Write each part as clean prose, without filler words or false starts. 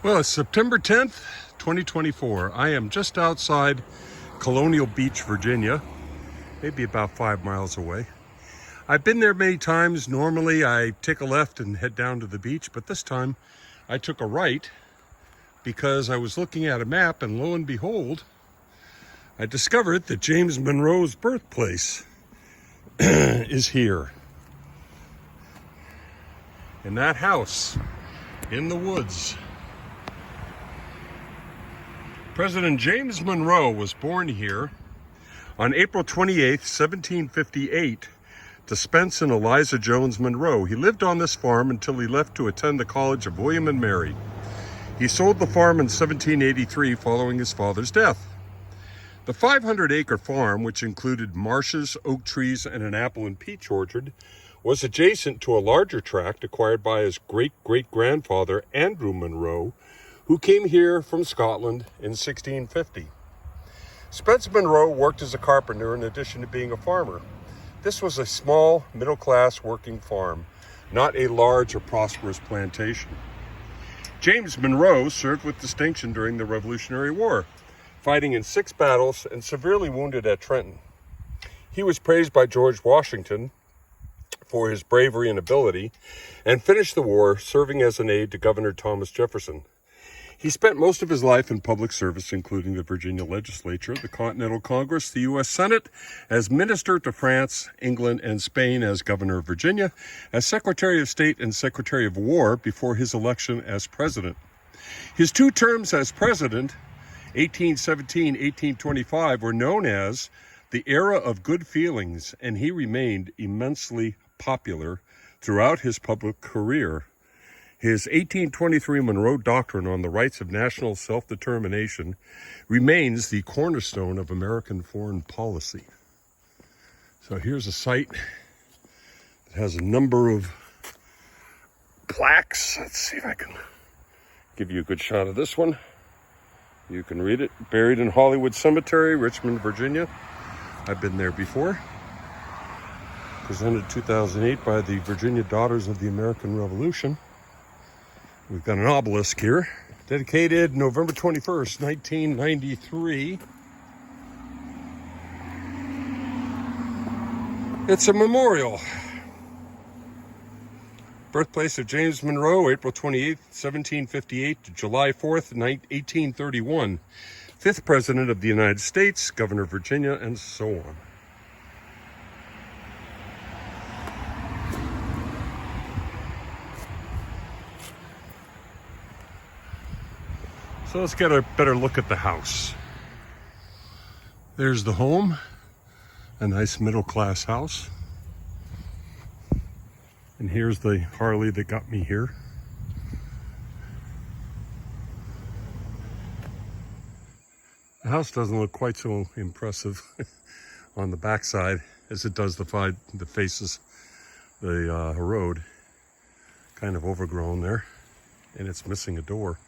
Well, it's September 10th, 2024. I am just outside Colonial Beach, Virginia, maybe about 5 miles away. I've been there many times. Normally, I take a left and head down to the beach, but this time I took a right because I was looking at a map, and lo and behold, I discovered that James Monroe's birthplace is here. In that house, in the woods. President James Monroe was born here on April 28, 1758, to Spence and Eliza Jones Monroe. He lived on this farm until he left to attend the College of William and Mary. He sold the farm in 1783 following his father's death. The 500-acre farm, which included marshes, oak trees, and an apple and peach orchard, was adjacent to a larger tract acquired by his great-great-grandfather, Andrew Monroe, who came here from Scotland in 1650. Spence Monroe worked as a carpenter in addition to being a farmer. This was a small, middle-class working farm, not a large or prosperous plantation. James Monroe served with distinction during the Revolutionary War, fighting in 6 battles and severely wounded at Trenton. He was praised by George Washington for his bravery and ability, and finished the war serving as an aide to Governor Thomas Jefferson. He spent most of his life in public service, including the Virginia Legislature, the Continental Congress, the U.S. Senate, as Minister to France, England, and Spain as Governor of Virginia, as Secretary of State and Secretary of War before his election as President. His 2 terms as President, 1817-1825, were known as the era of good feelings, and he remained immensely popular throughout his public career. His 1823 Monroe Doctrine on the rights of national self-determination remains the cornerstone of American foreign policy. So here's a site that has a number of plaques. Let's see if I can give you a good shot of this one. You can read it. Buried in Hollywood Cemetery, Richmond, Virginia. I've been there before. Presented 2008 by the Virginia Daughters of the American Revolution. We've got an obelisk here, dedicated November 21st, 1993. It's a memorial. Birthplace of James Monroe, April 28th, 1758 to July 4th, 1831. 5th President of the United States, Governor of Virginia, and so on. So let's get a better look at the house. There's the home, a nice middle-class house. And here's the Harley that got me here. The house doesn't look quite so impressive on the backside as it does the faces the road. Kind of overgrown there, and it's missing a door.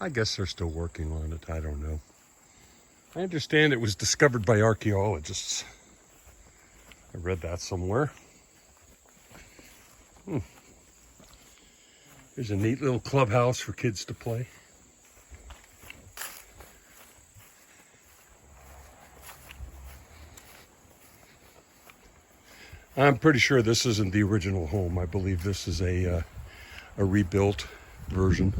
I guess they're still working on it. I don't know. I understand it was discovered by archaeologists. I read that somewhere. There's a neat little clubhouse for kids to play. I'm pretty sure this isn't the original home. I believe this is a rebuilt version.